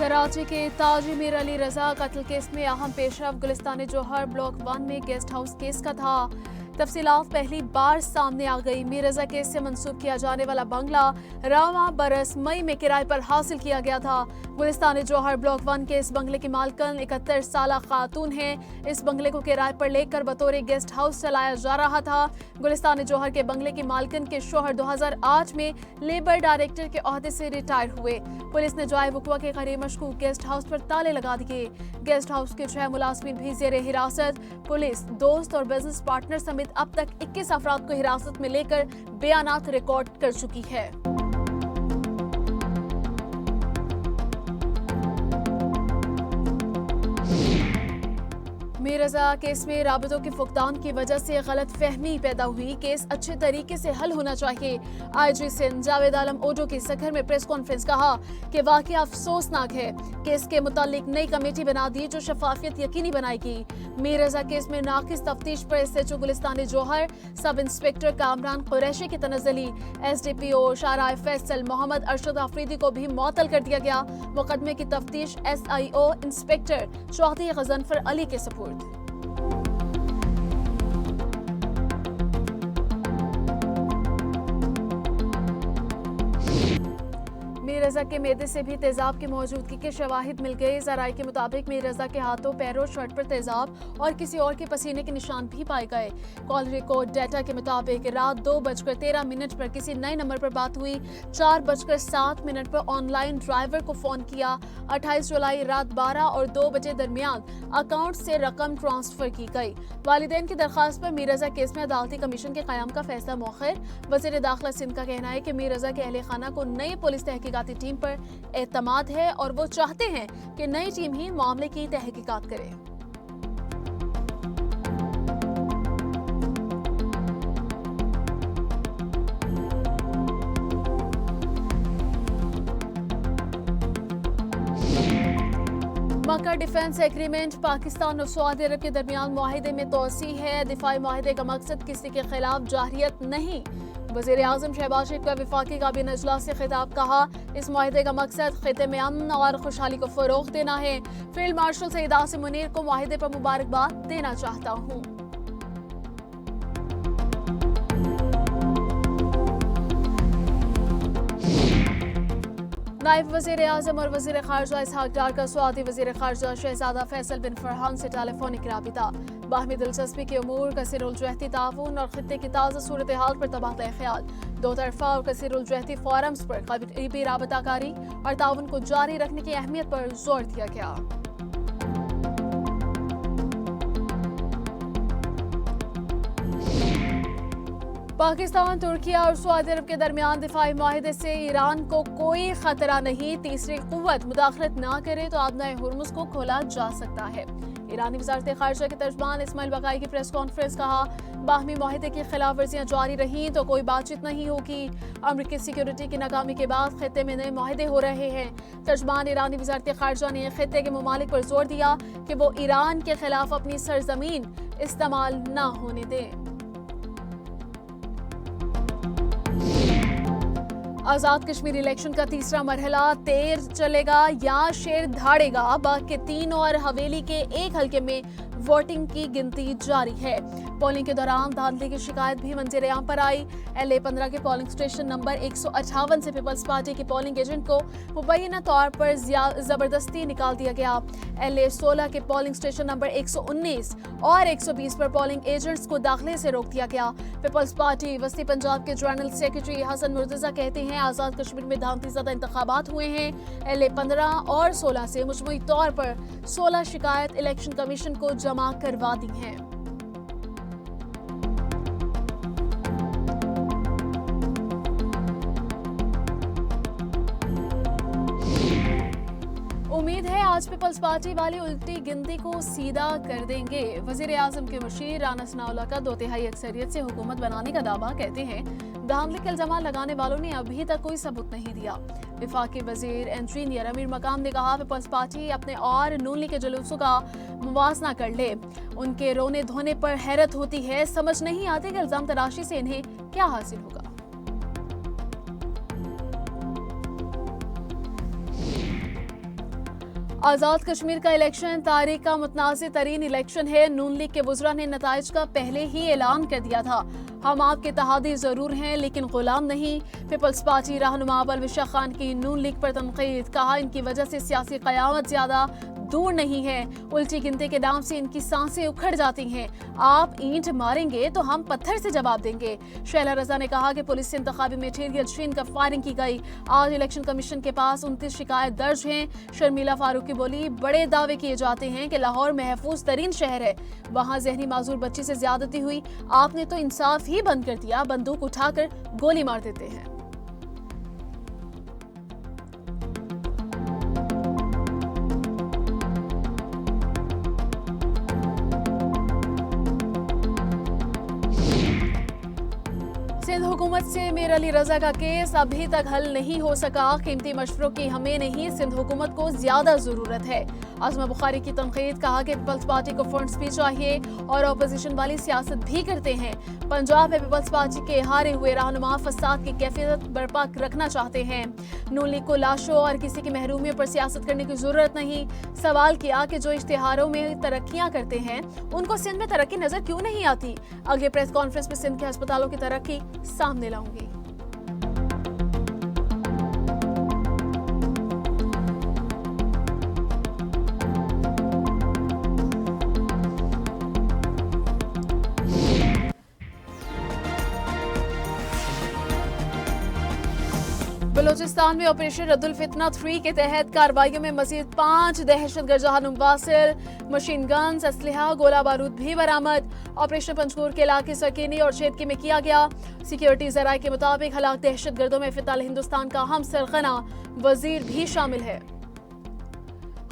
कराची के ताजी मीर अली रजा कत्ल केस में अहम पेशरफ गुलिस्तान जौहर ब्लॉक 1 में गेस्ट हाउस केस का था। तफसीलात पहली बार सामने आ गई। मीर रजा केस से मंसूब किया जाने वाला बंगला रवा बरस मई में किराए पर हासिल किया गया था। गुलिस्तान जौहर ब्लॉक 1 के इस बंगले की मालकन 71 साल खातून है। इस बंगले को किराए पर लेकर बतौर गेस्ट हाउस चलाया जा रहा था। गुलिस्तान जौहर के बंगले की मालकन के शोहर 2008 में लेबर डायरेक्टर के ओहदे से रिटायर हुए। पुलिस ने जाए वकुआ के करीब मशकूक गेस्ट हाउस पर ताले लगा दिए। गेस्ट हाउस के 6 मुलाजमीन भी जेर हिरासत। पुलिस दोस्त और बिजनेस पार्टनर समेत अब तक 21 अफराद को हिरासत में लेकर बयानात रिकॉर्ड कर चुकी है। मीर रजा केस में राबितों के फुकदान की वजह से गलत फहमी पैदा हुई। केस अच्छे तरीके से हल होना चाहिए। IG सिंध जावेद आलम ओडो की सखर में प्रेस कॉन्फ्रेंस कहा कि वाकया अफसोसनाक है। केस के मुतालिक नई कमेटी बना दी जो शफाफियत यकीनी बनाएगी। मीर रजा केस में नाकिस तफ्तीश पर SHO गुलिस्तान जौहर, सब इंस्पेक्टर कामरान कुरैशी की तनज़्ज़ुली, SDPO शाराय फैसल मोहम्मद अरशद आफरीदी को भी मुअत्तल कर दिया गया। मुकदमे की तफ्तीश SIO इंस्पेक्टर चौधरी गजनफर अली के सपुर्द। मीर रजा के मेदे से भी तेजाब की मौजूदगी के शवाहिद मिल गए। जराये के मुताबिक मीर रजा के हाथों, पैरों, शर्ट पर तेजाब और किसी और के पसीने के निशान भी पाए गए। कॉल रिकॉर्ड डाटा के मुताबिक रात 2:13 पर किसी नए नंबर पर बात हुई। 4:07 पर ऑनलाइन ड्राइवर को फोन किया। 28 जुलाई रात 12 और 2 बजे दरमियान अकाउंट से रकम ट्रांसफर की गई। वालिदैन की दरखास्त पर मीर रजा केस में अदालती कमीशन के कयाम का फैसला मौखर। वज़ीर दाखिला सिंध का कहना है कि मीर रजा के अहले खाना को नई पुलिस तहकीकाती टीम पर एतमाद है और वो चाहते हैं कि नई टीम ही मामले की तहकीकात करे। मक्का डिफेंस एग्रीमेंट पाकिस्तान और सऊदी अरब के दरमियान मुआहिदे में तोसी है। दिफाई मुआहिदे का मकसद किसी के खिलाफ जाहिरियत नहीं। वज़ीर आज़म शहबाज शरीफ का वफाकी काबीना इजलास से खिताब कहा, इस मुआहिदे का मकसद खिते में अमन और खुशहाली को फरोग देना है। फील्ड मार्शल सईद आसिम मुनीर को मुआहिदे पर मुबारकबाद देना चाहता हूँ। नायब वज़ीर आज़म और वज़ीर ख़ारजा इसहाक डार का सऊदी वज़ीर ख़ारजा शहज़ादा फैसल बिन फरहान से टेलीफोनिक राबिता। बाहमी दिलचस्पी के उमूर, कसीरुल-जहती ताउन और खित्ते की ताज़ा सूरत हाल पर तबादला ख्याल, दो तरफ़ा और कसीरुल-जहती फोरम्स पर करीबी राबताकारी और ताउन को जारी रखने की अहमियत पर जोर दिया गया। पाकिस्तान, तुर्किया और सऊदी अरब के दरमियान दिफाई मुआहिदे से ईरान को कोई खतरा नहीं। तीसरी कुव्वत मुदाखलत ना करे तो आबनाए हुर्मुज़ को खोला जा सकता है। ईरानी वज़ारत ख़ारिजा के तर्जुमान इस्माइल बकाई की प्रेस कॉन्फ्रेंस कहा, बाहमी मुआहिदे की खिलाफ वर्जियाँ जारी रहीं तो कोई बातचीत नहीं होगी। अमरीकी सिक्योरिटी की नाकामी के बाद खित्ते में नए मुआहिदे हो रहे हैं। तर्जुमान ईरानी वज़ारत ख़ारिजा ने खित्ते के ममालिक पर जोर दिया कि वो ईरान के खिलाफ अपनी सरजमीन इस्तेमाल न होने दें। आजाद कश्मीर इलेक्शन का तीसरा मरहला तेज चलेगा या शेर धाड़ेगा। बाग के 3 और हवेली के 1 हल्के में वोटिंग की गिनती जारी है। पोलिंग के दौरान धांधली की शिकायत भी मंजर-ए-आम पर आई। LA 15 के पोलिंग स्टेशन नंबर 158 से पीपल्स पार्टी के पोलिंग एजेंट को मुबैना तौर पर जबरदस्ती निकाल दिया गया। LA 16 के पोलिंग स्टेशन नंबर 119 और 120 पर पोलिंग एजेंट्स को दाखिले से रोक दिया गया। पीपल्स पार्टी वस्ती पंजाब के जनरल सेक्रेटरी हसन मुर्तजा कहते हैं, आजाद कश्मीर में धांधली ज़्यादा इंतखाबात हुए हैं। LA 15 और 16 से मजमूई तौर पर 16 शिकायत इलेक्शन कमीशन को जमा करवा दी हैं। उम्मीद है आज पीपल्स पार्टी वाले उल्टी गिनती को सीधा कर देंगे। वजीर आजम के मुशीर राना सनाउल्लाह का 2/3 अक्सरियत से हुकूमत बनाने का दावा, कहते हैं धांधली का इल्जाम लगाने वालों ने अभी तक कोई सबूत नहीं दिया। विफाकी वजीर इंजीनियर अमीर मकाम ने कहा, पीपल्स पार्टी अपने और नून लीग के जुलूसों का मुवाजना कर ले। उनके रोने धोने पर हैरत होती है, समझ नहीं आती कि इल्जाम तराशी से इन्हें क्या हासिल होगा। आजाद कश्मीर का इलेक्शन तारीख का मुतनाज़ तरीन इलेक्शन है। नून लीग के वुज़रा ने नताइज का पहले ही ऐलान कर दिया था। हम आपके इत्तेहादी जरूर हैं लेकिन गुलाम नहीं। पीपल्स पार्टी रहनुमा परवेज़ खान की नून लीग पर तनकीद, कहा इनकी वजह से सियासी क़यामत ज्यादा दूर नहीं है। उल्टी गिनती के नाम से इनकी सांसें उखड़ जाती हैं। आप ईंट मारेंगे तो हम पत्थर से जवाब देंगे। शैला रजा ने कहा कि पुलिस से इंतखाबी मटेरियल छीन कर फायरिंग की गई। आज इलेक्शन कमीशन के पास 29 शिकायत दर्ज हैं। शर्मिला फारूकी बोली, बड़े दावे किए जाते हैं कि लाहौर महफूज तरीन शहर है, वहाँ जहनी माजूर बच्ची से ज्यादती हुई। आपने तो इंसाफ ही बंद कर दिया, बंदूक उठाकर गोली मार देते हैं। सिंध हुकूमत से मीर अली रजा का केस अभी तक हल नहीं हो सका। कीमती मशवरों की हमें नहीं, सिंध हुकूमत को ज्यादा जरूरत है। आज़मा बुखारी की तनकीद, कहा कि पीपल्स पार्टी को फंड्स भी चाहिए और अपोजिशन वाली सियासत भी करते हैं। पंजाब में पीपल्स पार्टी के हारे हुए रहनुमा फसाद की कैफियत बर्पा रखना चाहते हैं। नून लीग को लाशों और किसी की महरूमियों पर सियासत करने की जरूरत नहीं। सवाल किया कि जो इश्तिहारों में तरक्कियां करते हैं उनको सिंध में तरक्की नजर क्यों नहीं आती। अगले प्रेस कॉन्फ्रेंस में सिंध के अस्पतालों की तरक्की सामने लाऊंगी। बलोचिस्तान में ऑपरेशन रद्दुल फितना 3 के तहत कार्रवाइयों में मजीद 5 दहशतगर्द जहां वासिल, मशीन गन्स, असलहा, गोला बारूद भी बरामद। ऑपरेशन पंचकूर के इलाके सकीनी और शेदकी में किया गया। सिक्योरिटी जराये के मुताबिक हलाक दहशतगर्दों में फिताल हिंदुस्तान का हम सरगना वजीर भी शामिल है।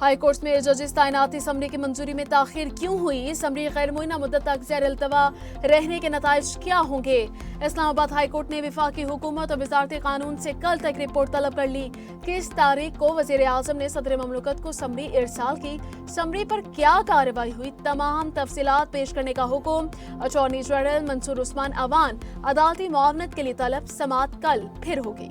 हाई कोर्ट में जजेस तैनाती असम्बली की मंजूरी में ताखिर क्यों हुई। असम्बली गैर मुइना मुद्दत तक ज़ेर इल्तवा रहने के नताइज क्या होंगे। इस्लामाबाद हाई कोर्ट ने वफाकी हुकूमत और वजारती कानून से कल तक रिपोर्ट तलब कर ली। किस तारीख को वज़ीर आज़म ने सदर ममलकत को असम्बली इरसाल की, असम्बली पर क्या कार्रवाई हुई, तमाम तफसीलात पेश करने का हुक्म। अटॉर्नी जनरल मंसूर उस्मान अवान, अदालती मुआवनत के लिए तलब, समाअत कल फिर होगी।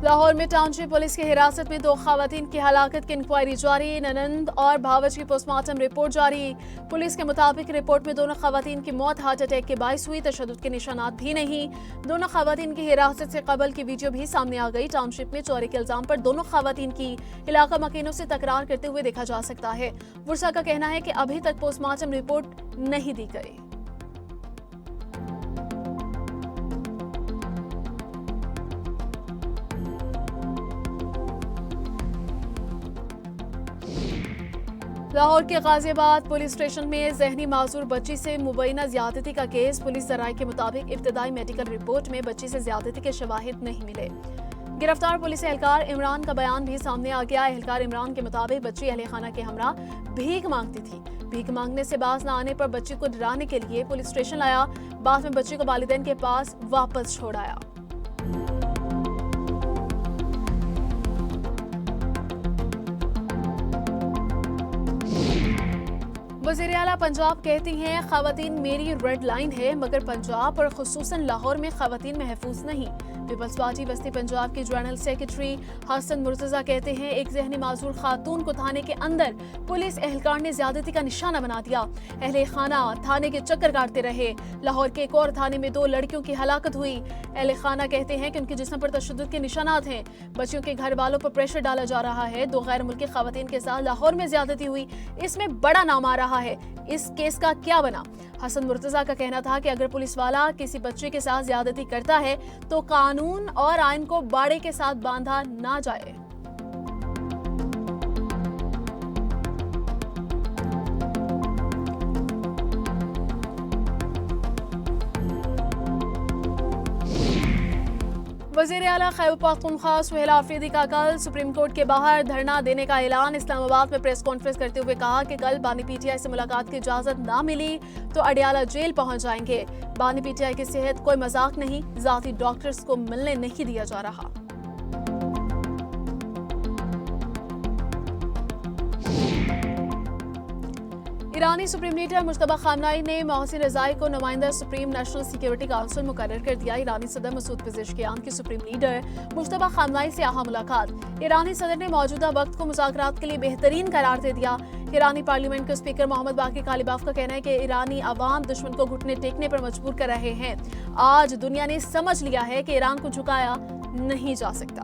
लाहौर में टाउनशिप पुलिस की हिरासत में 2 खवातीन की हलाकत की इंक्वायरी जारी। ननंद और भावज की पोस्टमार्टम रिपोर्ट जारी। पुलिस के मुताबिक रिपोर्ट में दोनों खवातीन की मौत हार्ट अटैक के बायस हुई। तशद्दुद के निशानात भी नहीं। दोनों खवातीन की हिरासत से कबल की वीडियो भी सामने आ गई। टाउनशिप में चोरी के इल्जाम पर दोनों खवातीन की इलाका मकीनों से तकरार करते हुए देखा जा सकता है। वर्षा का कहना है कि अभी तक पोस्टमार्टम रिपोर्ट नहीं दी गई। लाहौर के गाजियाबाद पुलिस स्टेशन में जहनी माजूर बच्ची से मुबैना ज्यादती का केस। पुलिस जराये के मुताबिक इब्तदाई मेडिकल रिपोर्ट में बच्ची से ज्यादती के शवाहिद नहीं मिले। गिरफ्तार पुलिस एहलकार इमरान का बयान भी सामने आ गया। एहलकार इमरान के मुताबिक बच्ची अहले खाना के हमरा भीख मांगती थी। भीख मांगने से बाज न आने पर बच्ची को डराने के लिए पुलिस स्टेशन लाया। बाद में बच्ची को वालिदैन के पास वापस छोड़ आया। वज़ीर आला पंजाब कहती हैं, खवातीन मेरी रेड लाइन है, मगर पंजाब और खुसूसन लाहौर में खवातीन महफूज नहीं। पीपल्स पार्टी वस्ती पंजाब के जनरल सेक्रेटरी हसन मुर्तजा कहते हैं, एक जहनी माजूर खातून को थाने के अंदर पुलिस एहलकार ने ज्यादती का निशाना बना दिया। अहले खाना थाने के चक्कर काटते रहे। लाहौर के एक और थाने में 2 लड़कियों की हलाकत हुई। अहले खाना कहते हैं कि उनके जिस्म पर तशद्दुद के निशानात हैं। बच्चियों के घर वालों पर प्रेशर डाला जा रहा है। 2 गैर मुल्की खवातीन के साथ लाहौर में ज्यादती हुई, इसमें बड़ा नाम आ रहा है। इस केस का क्या बना? हसन मुर्तजा का कहना था कि अगर पुलिस वाला किसी बच्चे के साथ ज्यादती करता है तो कानून और आइन को बाड़े के साथ बांधा ना जाए। वज़ीर आला खैबर पख्तूनख्वा सुहेल आफरीदी का कल सुप्रीम कोर्ट के बाहर धरना देने का ऐलान। इस्लामाबाद में प्रेस कॉन्फ्रेंस करते हुए कहा कि कल बानी पीटीआई से मुलाकात की इजाजत ना मिली तो अडियाला जेल पहुंच जाएंगे। बानी पीटीआई की सेहत कोई मजाक नहीं, जाती डॉक्टर्स को मिलने नहीं दिया जा रहा। ईरानी सुप्रीम लीडर मुश्तबा खामनाई ने मोहसिन रजाई को नुमाइंदा सुप्रीम नेशनल सिक्योरिटी काउंसिल मुकर्रर कर दिया। ईरानी सदर मसूद पेजेश्कियान की सुप्रीम लीडर मुश्तबा खामनाई से अहम मुलाकात। ईरानी सदर ने मौजूदा वक्त को मुज़ाकरात के लिए बेहतरीन करार दे दिया। ईरानी पार्लियामेंट के स्पीकर मोहम्मद बाकी कालिबाफ का कहना है कि ईरानी अवाम दुश्मन को घुटने टेकने पर मजबूर कर रहे हैं। आज दुनिया ने समझ लिया है कि ईरान को झुकाया नहीं जा सकता।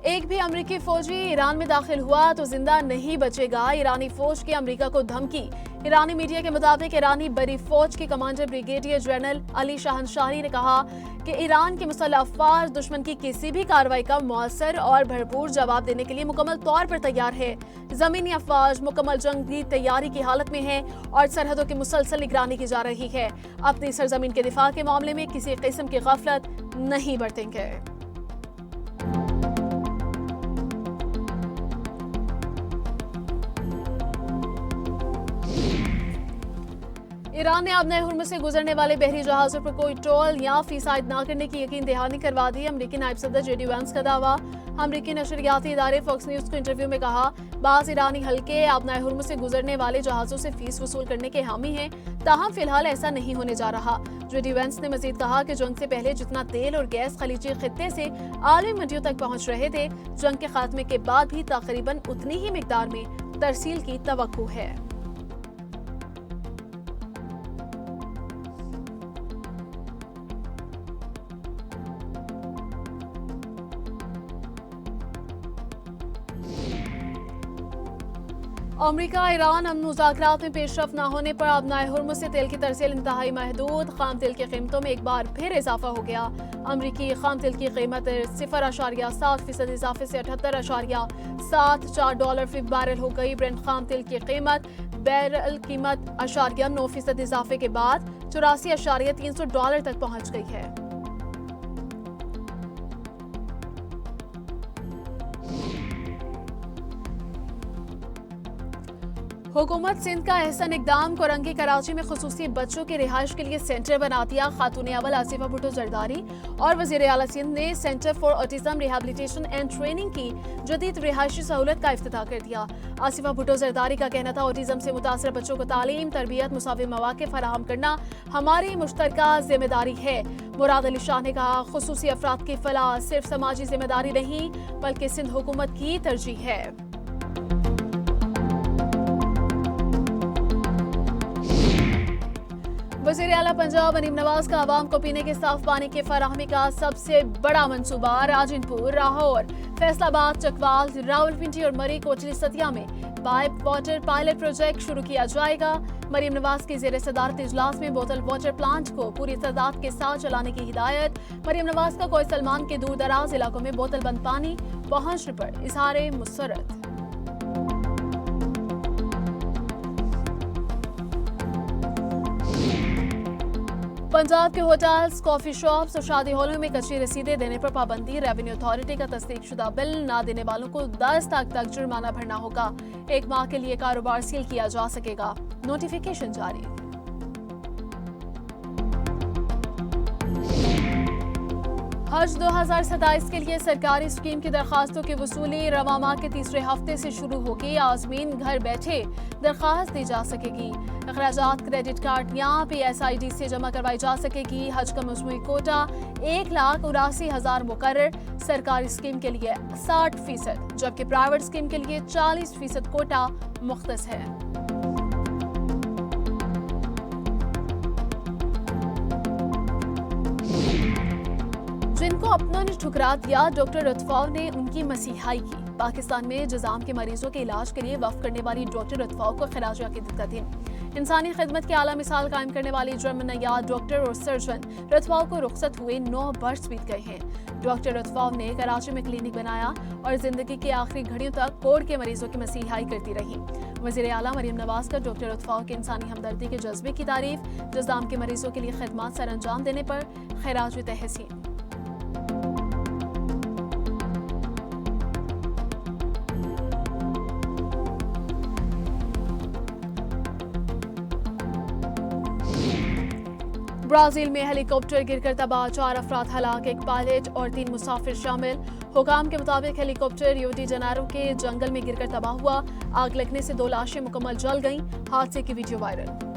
एक भी अमेरिकी फौजी ईरान में दाखिल हुआ तो जिंदा नहीं बचेगा, ईरानी फौज की अमेरिका को धमकी। ईरानी मीडिया के मुताबिक ईरानी बड़ी फौज के कमांडर ब्रिगेडियर जनरल अली शाहनशाही ने कहा कि ईरान के मुसल्लह अफवाज दुश्मन की किसी भी कार्रवाई का मौसर और भरपूर जवाब देने के लिए मुकम्मल तौर पर तैयार है। जमीनी अफवाज मुकम्मल जंगी तैयारी की हालत में है और सरहदों की मुसलसल निगरानी की जा रही है। अपनी सरजमीन के दिफा के मामले में किसी किस्म की गफलत नहीं बरतेंगे। ईरान ने अब नए हुर्मुज़ से गुजरने वाले बहरी जहाजों पर कोई टोल या फीस आयद न करने की यकीन दहानी करवा दी। अमरीकी नायब सदर जेडी वैंस का दावा। अमरीकी नशरियाती इदारे फॉक्स न्यूज को इंटरव्यू में कहा, बाज़ ईरानी हल्के अब नए हुर्मुज़ से गुजरने वाले जहाजों से फीस वसूल करने के हामी हैं, ताहम फिलहाल ऐसा नहीं होने जा रहा। जेडी वैंस ने मजीद कहा कि जंग से पहले जितना तेल और गैस खलीजी खित्ते से आलमी मंडियों तक पहुंच रहे थे, जंग के खात्मे के बाद भी तकरीबन उतनी ही मिकदार में तरसील की तवक्को है। अमेरिका ईरान अमन मुज़ाकरात में पेशरफ न होने पर अब नए हुर्मुज़ से तेल की तरसील इंतहाई महदूद। खाम तेल की कीमतों में एक बार फिर इजाफा हो गया। अमरीकी खाम तेल की कीमत 0.7% इजाफे से $78.74 फी बैरल हो गई। ब्रेंट खाम तेल की कीमत बैरल कीमत 9% इजाफे के बाद $84.300 तक पहुंच गई है। हुकूमत सिंध का एहसन इकदाम कोरंगी कराची में खुसूसी बच्चों के रिहाइश के लिए सेंटर बना दिया। खातून अव्वल आसिफा भुट्टो जरदारी और वज़ीर आला सिंध ने centre for autism rehabilitation and training की जदीद रिहायशी सहूलत का इफ्तिताह कर दिया। आसिफा भुट्टो जरदारी का कहना था, ऑटिज्म से मुतासर बच्चों को तालीम, तरबियत, मुसावी मौके फराहम करना हमारी मुश्तरका जिम्मेदारी है। मुराद अली शाह ने कहा, खुसूसी अफराद की फलाह सिर्फ समाजी जिम्मेदारी नहीं बल्कि सिंध हुकूमत की तरजीह है। वज़ीर आला पंजाब मरीम नवाज का आवाम को पीने के साफ पानी के फराहमी का सबसे बड़ा मंसूबा राजिनपुर, लाहौर, फैसलाबाद, चकवाल, रावलपिंडी और मरी कोटली सतिया में पाइप वाटर पायलट प्रोजेक्ट शुरू किया जाएगा। मरीम नवाज की ज़ेर सदारत इजलास में बोतल वाटर प्लांट को पूरी तादाद के साथ चलाने की हिदायत। मरीम नवाज का कोई सलमान के दूर दराज इलाकों में बोतल बंद पानी पहुंचने पर इजहार मुसरत। पंजाब के होटल्स, कॉफी शॉप्स और शादी हॉलों में कच्ची रसीदें देने पर पाबंदी। रेवेन्यू अथॉरिटी का तस्दीकशुदा बिल न देने वालों को 10 लाख तक जुर्माना भरना होगा। 1 माह के लिए कारोबार सील किया जा सकेगा। नोटिफिकेशन जारी। हज 2027 के लिए सरकारी स्कीम की दरखास्तों की वसूली रवा माह के तीसरे हफ्ते से शुरू होगी। आज़मीन घर बैठे दरखास्त दी जा सकेगी। अखराजात क्रेडिट कार्ड या PSID से जमा करवाई जा सकेगी। हज का मजमूई कोटा 1,79,000 मुकर्रर। सरकारी स्कीम के लिए 60%, जबकि प्राइवेट स्कीम के लिए 40% कोटा मुख्तस है। जिनको अपनों ने ठुकरा दिया, डॉक्टर रतफाव ने उनकी मसीहाई की। पाकिस्तान में जजाम के मरीजों के इलाज के लिए वफ़ करने वाली डॉक्टर रतफाव को खिराज अक़ीदत का दिन। इंसानी खिदमत की आला मिसाल कायम करने वाली जर्मन नयाद डॉक्टर और सर्जन रतफाव को रुखसत हुए 9 बरस बीत गए हैं। डॉक्टर रतफाव ने कराची में क्लिनिक बनाया और जिंदगी की आखिरी घड़ियों तक कोविड के मरीजों की मसीहाई करती रही। वज़ीर आला मरीम नवाज का डॉक्टर रतफाव के इंसानी हमदर्दी के जज्बे की तारीफ, जजाम के मरीजों के लिए खिदमत सर अंजाम देने पर खैराज तहसीन। ब्राजील में हेलीकॉप्टर गिरकर तबाह, 4 अफराद हलाक, 1 पायलट और 3 मुसाफिर शामिल। हुकाम के मुताबिक हेलीकॉप्टर रियो डी जेनेरो के जंगल में गिरकर तबाह हुआ। आग लगने से 2 लाशें मुकम्मल जल गईं। हादसे की वीडियो वायरल।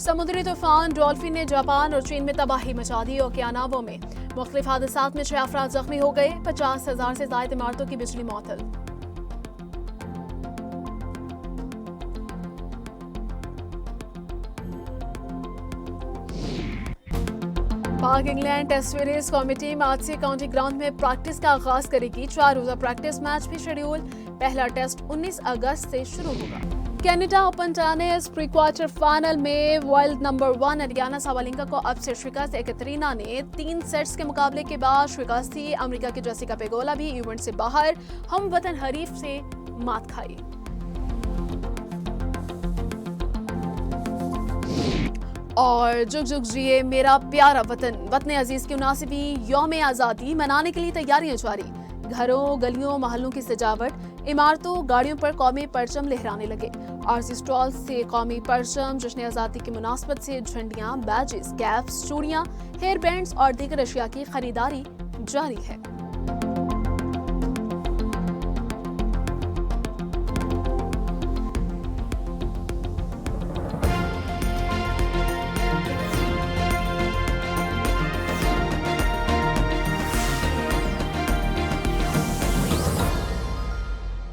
समुद्री तूफान डॉल्फिन ने जापान और चीन में तबाही मचा दी। ओकियानावो में मुख्तलिफ हादसात में 6 अफराद जख्मी हो गए। 50,000 से ज्यादा इमारतों की बिजली मुअत्तल। पाक इंग्लैंड टेस्ट सीरीज कौमी टीम आज से काउंटी ग्राउंड में प्रैक्टिस का आगाज करेगी। 4 रोजा प्रैक्टिस मैच भी शेड्यूल। पहला टेस्ट 19 अगस्त से शुरू होगा। Canada open tennis pre quarter final में वर्ल्ड नंबर 1 अरियाना साबालेंका को अब से शिकस्त। एकतरीना ने 3 सेट्स के मुकाबले के बाद शिकस्त थी। अमेरिका की जेसिका पेगोला भी इवेंट से बाहर। हम वतन हरीफ से मात खाई। और जुग जुग जिए मेरा प्यारा वतन। वतन अजीज की मुनासिबी यौम आज़ादी मनाने के लिए तैयारियां जारी। घरों, गलियों, महलों की सजावट, इमारतों, गाड़ियों पर कौमी परचम लहराने लगे। आरसी स्टॉल से कौमी परचम, जश्न आज़ादी की मुनासबत से झंडियां, बैजेस, कैप्स, चूड़ियां, हेयर बैंड्स और दीगर अशिया की खरीदारी जारी है।